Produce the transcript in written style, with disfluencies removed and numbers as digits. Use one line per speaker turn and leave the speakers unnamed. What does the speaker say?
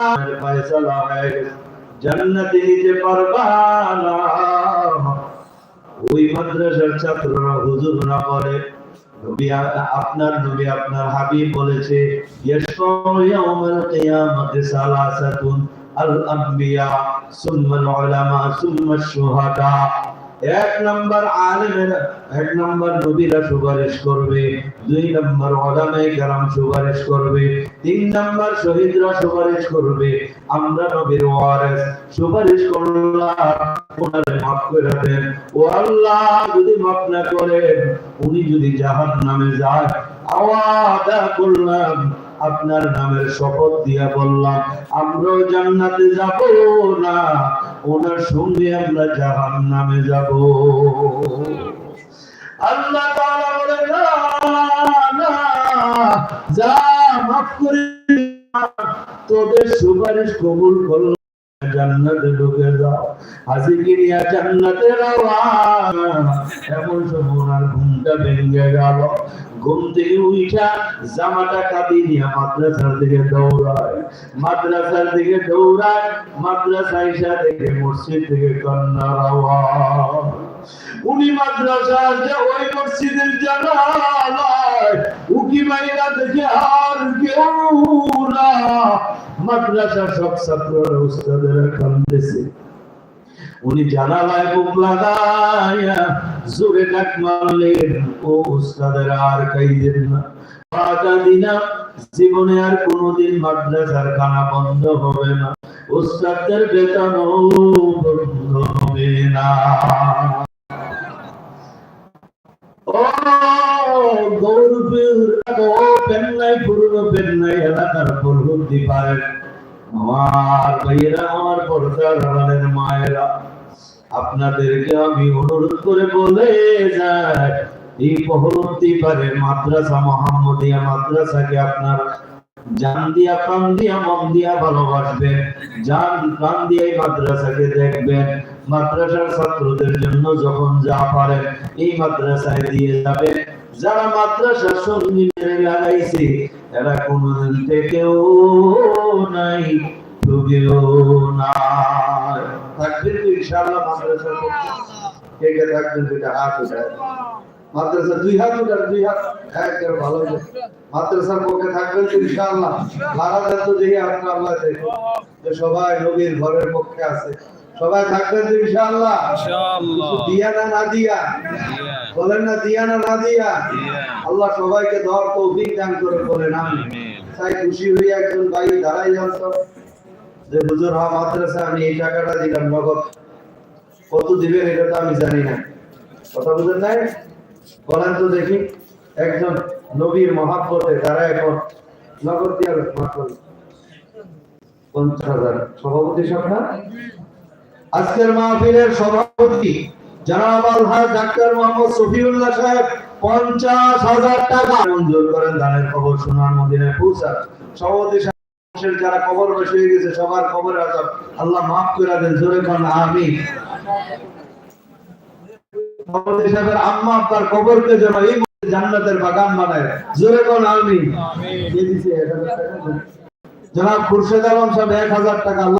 ফয়সালা হয়ে গেছে, জান্নাতে নিতে পারবা না। ওই মাদ্রাসার ছাত্ররা হুজুর না বলে, নবী আপনার নবী আপনার হাবিব বলেছে, ইয়াশফাউ ইয়াউমাল কিয়ামাতি সালাসাতুন আল আম্বিয়া সুম্মাল উলামা সুম্মাশ শুহাদা। এক নাম্বার আলেমেরা, এক নাম্বার নবীরা সুপারিশ করবে, দুই নাম্বার উলামায়ে কেরাম সুপারিশ করবে, তিন নাম্বার শহীদরা সুপারিশ করবে। আমরা নবীর ওয়ারিস, সুপারিশ করলাম ওনারে মাফ করে দেন। ও আল্লাহ, যদি মাফ না করেন, উনি যদি জাহান্নামে যায়, আওয়াদা করলাম, আপনার নামের শপথ দিয়া বললাম, আমরা জান্নাতে যাব না, ওনার সঙ্গে আমরা জাহান্নামে যাব। আল্লাহ তাআলা বলেন, না না, যা মাফ করে তোদের সুপারিশ কবুল করলাম, জান্নাতে ঢুকে যাও। হাজিকিরিয়া জান্নাতের আওয়াজ। এমন সময় ওনার ঘুমটা ভেঙে গেল। ঘুম থেকে উঠা জামাটা কাঁদি নিয়ে মাদ্রাসার দিকে দৌড়ায়, মাদ্রাসার দিকে দৌড়ায়, মাদ্রাসা এসে দেখে মসজিদ থেকে কান্নার আওয়াজ। উনি মাদ্রাসা যে ওই মসজিদের জানালায় উকি মাইরা দেখে আর কেউ না। মাদ্রাসার সব ছাত্ররা উস্তাদেরা কাঁদতেছে। উনি জানালায় বুক লাগায়া জোরে ডাক মারলেন, ও উস্তাদেরা আর কাইদেন না, দিনা জীবনে আর কোনোদিন মাদ্রাসার খানা বন্ধ হবে না, উস্তাদের বেতনও বন্ধ হবে না। ও গৌরবীর পেন্নাই পুরনো পেন্নাই এলাকার পরবর্তী পারেন আমার ভাইয়েরা, আমার পর্দার আড়ালের মায়েরা, আপনাদেরকে আমি অনুরোধ করে বলে যাই, এই পরবর্তী পারের মাদ্রাসা মোহাম্মদিয়া মাদ্রাসাকে আপনার জান দিয়া প্রাণ দিয়া মন দিয়া ভালোবাসবেন, জান প্রাণ দিয়ে এই মাদ্রাসাকে দেখবেন। মাদ্রাসার ছাত্রদের জন্য যখন যা পারেন এই মাদ্রাসায় দিয়ে যাবেন। যারা মাদ্রাসার সঙ্গী মেরে লাগাইছে এরা কোনদিন থেকেও নাই, ডুবেও নাই। থাকবেন তো ইনশাআল্লাহ মাদ্রাসার পক্ষে? কে কে থাকবেন? দুইটা হাত উঠায়। মাদ্রাসা দুই হাত উঠান, দুই হাত একবার ভালো। মাদ্রাসার পক্ষে থাকবেন তো ইনশাআল্লাহ? লাগা যাত দেখি আপনার আল্লাহ দেখে যে সবাই নবীর ঘরের পক্ষে আছে। সবাই থাকবেন তো ইনশাআল্লাহ? ইনশাআল্লাহ। দিয়া না না দিয়া? বলেন না দিয়া না না দিয়া? আল্লাহ সবাইকে দর তৌফিক দান করে বলেন আমিন। তাই খুশি হয়ে একজন ভাই দাঁড়াই যাচ্ছে যে হুজুর হা মাদ্রাসা আমি এই টাকাটা দিলাম নগদ। কত দিবেন এটা তো আমি জানি না। কথা বুঝেন নাই? বলেন তো দেখি। একজন নবীর মহাব্বতে তারা এখন নগদ দিয়ে মাত্র 50,000। সভাপতি সাহেব, আজকের মাহফিলের সভাপতি জনাব আলহাজ ডাক্তার মোহাম্মদ সফিউল্লাহ সাহেব 50,000 টাকা মঞ্জুর করেন দানের খবর সোনার মদিনায় পৌঁছা। সভাপতি সাহেব, যারা কবর বসে হয়ে গেছে সবার কবরে আযাব আল্লাহ মাফ করে দেন, জোরে কোন আমিন। সভাপতি সাহেবের আম্মা আব্বার কবরকে যেন এই জান্নাতের বাগান বানায়, জোরে কোন আমিন। কে দিছে? জনাব খুরশেদ আলম সাহেব 1000 টাকা।